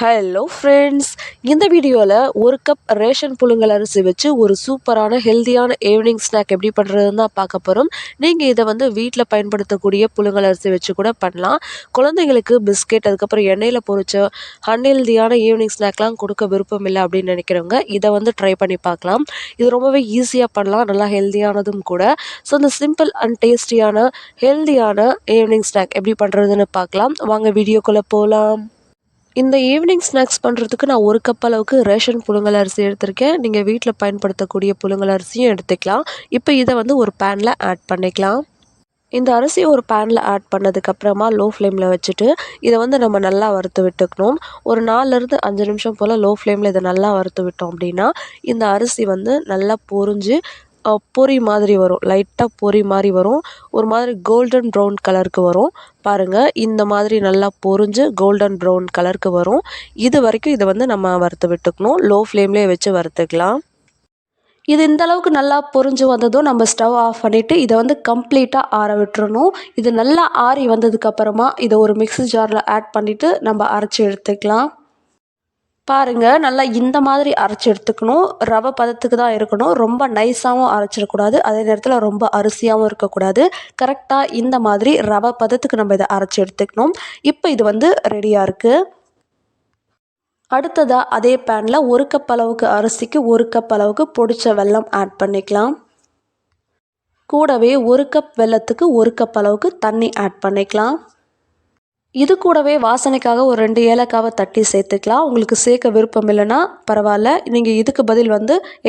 Hello friends, இந்த வீடியோவில் ஒரு கப் ரேஷன் புழுங்கல் அரிசி வச்சு ஒரு சூப்பரான ஹெல்த்தியான ஈவினிங் ஸ்நாக் எப்படி பண்ணுறதுன்னு தான் பார்க்க போகிறோம். நீங்கள் இதை வீட்டில் பயன்படுத்தக்கூடிய புழுங்கல் அரிசி வச்சு கூட பண்ணலாம். குழந்தைங்களுக்கு பிஸ்கெட், அதுக்கப்புறம் எண்ணெயில் பொரிச்ச அன்ஹெல்தியான ஈவினிங் ஸ்நாக்லாம் கொடுக்க விருப்பம் இல்லை அப்படின்னு நினைக்கிறவங்க இதை ட்ரை பண்ணி பார்க்கலாம். இது ரொம்பவே ஈஸியாக பண்ணலாம், நல்லா ஹெல்த்தியானதும் கூட. ஸோ இந்த சிம்பிள் அண்ட் டேஸ்டியான ஹெல்த்தியான ஈவினிங் ஸ்நாக் எப்படி பண்ணுறதுன்னு பார்க்கலாம். வாங்க வீடியோக்குள்ளே போகலாம். இந்த ஈவினிங் ஸ்நாக்ஸ் பண்ணுறதுக்கு நான் ஒரு கப் அளவுக்கு ரேஷன் புழுங்கல் அரிசி எடுத்திருக்கேன். நீங்கள் வீட்டில் பயன்படுத்தக்கூடிய புழுங்கல் அரிசியும் எடுத்துக்கலாம். இப்போ இதை ஒரு பேனில் ஆட் பண்ணிக்கலாம். இந்த அரிசி ஒரு பேனில் ஆட் பண்ணதுக்கப்புறமா லோ ஃப்ளேமில் வச்சுட்டு இதை நம்ம நல்லா வறுத்து விட்டுக்கணும். ஒரு 4லேருந்து 5 நிமிஷம் போல் லோ ஃப்ளேமில் இதை நல்லா வறுத்து விட்டோம் அப்படின்னா இந்த அரிசி நல்லா பொரிஞ்சு பொரி மாதிரி வரும். லைட்டாக பொரி மாதிரி வரும். ஒரு மாதிரி கோல்டன் ப்ரௌன் கலருக்கு வரும். பாருங்கள், இந்த மாதிரி நல்லா பொரிஞ்சு கோல்டன் ப்ரௌன் கலருக்கு வரும். இது வரைக்கும் இதை நம்ம வறுத்து விட்டுக்கணும். லோ ஃப்ளேம்லேயே வச்சு வறுத்துக்கலாம். இது இந்த அளவுக்கு நல்லா பொரிஞ்சு வந்ததும் நம்ம ஸ்டவ் ஆஃப் பண்ணிவிட்டு இதை கம்ப்ளீட்டாக ஆற விட்டுறணும். இது நல்லா ஆறி வந்ததுக்கப்புறமா இதை ஒரு மிக்ஸி ஜாரில் ஆட் பண்ணிவிட்டு நம்ம அரைச்சி எடுத்துக்கலாம். பாருங்கள், நல்லா இந்த மாதிரி அரைச்சி எடுத்துக்கணும். ரவை பதத்துக்கு தான் இருக்கணும். ரொம்ப நைஸாகவும் அரைச்சிடக்கூடாது, அதே நேரத்தில் ரொம்ப அரிசியாகவும் இருக்கக்கூடாது. கரெக்டாக இந்த மாதிரி ரவை பதத்துக்கு நம்ம இதை அரைச்சி எடுத்துக்கணும். இப்போ இது ரெடியாக இருக்குது. அடுத்ததாக அதே பேனில் ஒரு கப் அளவுக்கு அரிசிக்கு ஒரு கப் அளவுக்கு பொடிச்ச வெல்லம் ஆட் பண்ணிக்கலாம். கூடவே ஒரு கப் வெல்லத்துக்கு ஒரு கப் அளவுக்கு தண்ணி ஆட் பண்ணிக்கலாம். இது கூடவே வாசனைக்காக ஒரு 2 ஏலக்காவை தட்டி சேர்த்துக்கலாம். உங்களுக்கு சேர்க்க விருப்பம் இல்லைன்னா பரவாயில்ல, நீங்கள் இதுக்கு பதில்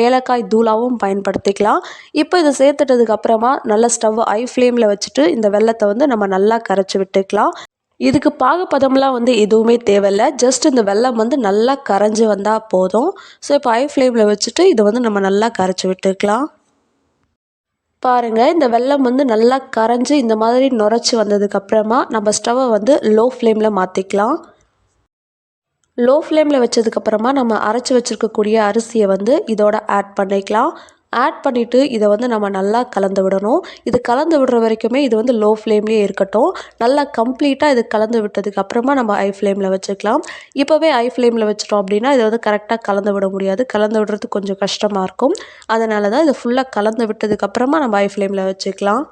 ஏலக்காய் தூளாவும் பயன்படுத்திக்கலாம். இப்போ இதை சேர்த்துட்டதுக்கு அப்புறமா நல்லா ஸ்டவ் ஹை ஃப்ளேமில் வச்சுட்டு இந்த வெல்லத்தை நம்ம நல்லா கரைச்சி விட்டுக்கலாம். இதுக்கு பாகுபதம்லாம் எதுவுமே தேவையில்லை. ஜஸ்ட் இந்த வெல்லம் நல்லா கரைஞ்சி வந்தால் போதும். ஸோ இப்போ ஹை ஃப்ளேமில் வச்சுட்டு இதை நம்ம நல்லா கரைச்சி விட்டுக்கலாம். பாருங்கள், இந்த வெல்லம் நல்லா கரைஞ்சி இந்த மாதிரி நுரைச்சி வந்ததுக்கப்புறமா நம்ம ஸ்டவ்வை லோ ஃப்ளேமில் மாற்றிக்கலாம். லோ ஃப்ளேமில் வச்சதுக்கப்புறமா நம்ம அரைச்சி வச்சுருக்கக்கூடிய அரிசியை இதோட ஆட் பண்ணிக்கலாம். ஆட் பண்ணிவிட்டு இதை நம்ம நல்லா கலந்து விடணும். இது கலந்து விடுற வரைக்குமே இது லோ ஃப்ளேம்லேயே இருக்கட்டும். நல்லா கம்ப்ளீட்டாக இது கலந்து விட்டதுக்கப்புறமா நம்ம ஹை ஃப்ளேமில் வச்சுக்கலாம். இப்போவே ஹை ஃப்ளேமில் வச்சிட்டோம் அப்படின்னா இதை கரெக்டாக கலந்து விட முடியாது. கலந்து விடுறது கொஞ்சம் கஷ்டமாக இருக்கும். அதனால தான் இதை ஃபுல்லாக கலந்து விட்டதுக்கப்புறமா நம்ம ஹை ஃப்ளேமில் வச்சுக்கலாம்.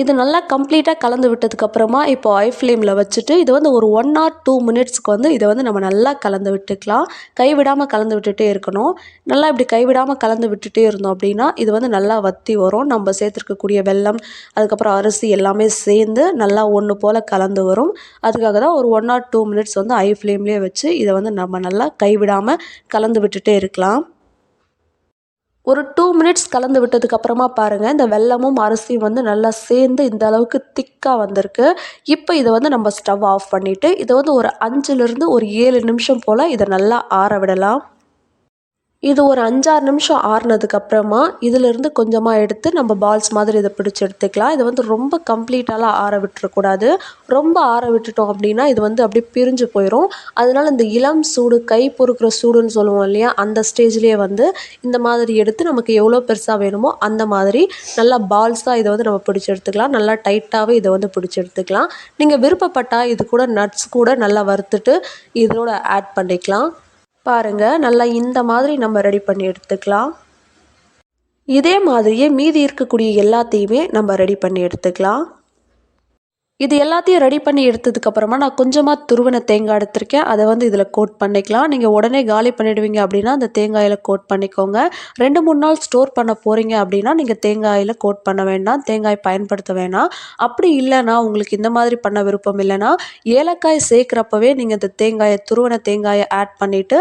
இது நல்லா கம்ப்ளீட்டாக கலந்து விட்டதுக்கப்புறமா இப்போ ஹை ஃப்ளேமில் வச்சுட்டு இது ஒரு 1 or 2 மினிட்ஸ்க்கு இதை நம்ம நல்லா கலந்து விட்டுக்கலாம். கைவிடாமல் கலந்து விட்டுட்டே இருக்கணும். நல்லா இப்படி கைவிடாமல் கலந்து விட்டுட்டே இருந்தோம் அப்படின்னா இது நல்லா வற்றி வரும். நம்ம சேர்த்துருக்கக்கூடிய வெல்லம், அதுக்கப்புறம் அரிசி எல்லாமே சேர்ந்து நல்லா ஒன்று போல் கலந்து வரும். அதுக்காக தான் ஒரு 1 or 2 மினிட்ஸ் ஹை ஃப்ளேம்லேயே வச்சு இதை நம்ம நல்லா கைவிடாமல் கலந்து விட்டுட்டே இருக்கலாம். ஒரு 2 மினிட்ஸ் கலந்து விட்டதுக்கப்புறமா பாருங்கள், இந்த வெல்லமும் அரிசியும் நல்லா சேர்ந்து இந்த அளவுக்கு திக்காக வந்திருக்கு. இப்போ இதை நம்ம ஸ்டவ் ஆஃப் பண்ணிவிட்டு இதை ஒரு 5லேருந்து ஒரு 7 நிமிஷம் போல் இதை நல்லா ஆற விடலாம். இது ஒரு 5-6 நிமிஷம் ஆறுனதுக்கப்புறமா இதிலிருந்து கொஞ்சமாக எடுத்து நம்ம பால்ஸ் மாதிரி இதை பிடிச்சி எடுத்துக்கலாம். இது ரொம்ப கம்ப்ளீட்டாலாம் ஆற விட்டுறக்கூடாது. ரொம்ப ஆற விட்டுட்டோம் அப்படின்னா இது அப்படியே பிரிஞ்சு போயிடும். அதனால் இந்த இளம் சூடு, கை பொறுக்கிற சூடுன்னு சொல்லுவோம் இல்லையா, அந்த ஸ்டேஜ்லேயே இந்த மாதிரி எடுத்து நமக்கு எவ்வளோ பெருசாக வேணுமோ அந்த மாதிரி நல்லா பால்ஸாக இதை நம்ம பிடிச்சி எடுத்துக்கலாம். நல்லா டைட்டாகவே இதை பிடிச்சி எடுத்துக்கலாம். நீங்கள் விருப்பப்பட்டால் இது கூட நட்ஸ் கூட நல்லா வறுத்துட்டு இதோட ஆட் பண்ணிக்கலாம். பாருங்கள், நல்லா இந்த மாதிரி நம்ம ரெடி பண்ணி எடுத்துக்கலாம். இதே மாதிரியே மீதி இருக்கக்கூடிய எல்லாத்தையுமே நம்ம ரெடி பண்ணி எடுத்துக்கலாம். இது எல்லாத்தையும் ரெடி பண்ணி எடுத்ததுக்கப்புறமா நான் கொஞ்சமாக துருவின தேங்காய் எடுத்திருக்கேன். அதை இதில் கோட் பண்ணிக்கலாம். நீங்கள் உடனே காலி பண்ணிவிடுவீங்க அப்படின்னா அந்த தேங்காயில் கோட் பண்ணிக்கோங்க. 2-3 நாள் ஸ்டோர் பண்ண போகிறீங்க அப்படின்னா நீங்கள் தேங்காயில் கோட் பண்ண வேண்டாம், தேங்காய் பயன்படுத்த வேணாம். அப்படி இல்லைன்னா, உங்களுக்கு இந்த மாதிரி பண்ண விருப்பம் இல்லைன்னா ஏலக்காய் சேர்க்குறப்பவே நீங்கள் இந்த துருவின தேங்காயை ஆட் பண்ணிவிட்டு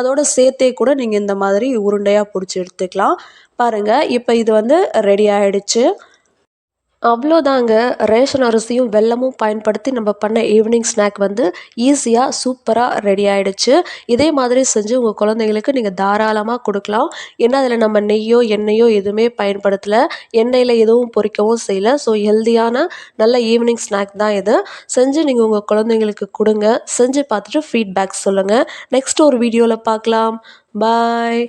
அதோட சேர்த்தே கூட நீங்கள் இந்த மாதிரி உருண்டையாக பிடிச்சி எடுத்துக்கலாம். பாருங்கள், இப்போ இது ரெடி ஆகிடுச்சு. அவ்வளோதாங்க. ரேஷன் அரிசியும் வெல்லமும் பயன்படுத்தி நம்ம பண்ண ஈவினிங் ஸ்நாக் ஈஸியாக சூப்பராக ரெடி ஆகிடுச்சு. இதே மாதிரி செஞ்சு உங்கள் குழந்தைங்களுக்கு நீங்கள் தாராளமாக கொடுக்கலாம். ஏன்னா அதில் நம்ம நெய்யோ எண்ணெயோ எதுவுமே பயன்படுத்தலை, எண்ணெயில் எதுவும் பொரிக்கவும் செய்யலை. ஸோ ஹெல்தியான நல்ல ஈவினிங் ஸ்நாக் தான் இது. செஞ்சு நீங்கள் உங்கள் குழந்தைங்களுக்கு கொடுங்க. செஞ்சு பார்த்துட்டு ஃபீட்பேக் சொல்லுங்கள். நெக்ஸ்ட் ஒரு வீடியோவில் பார்க்கலாம். பாய்.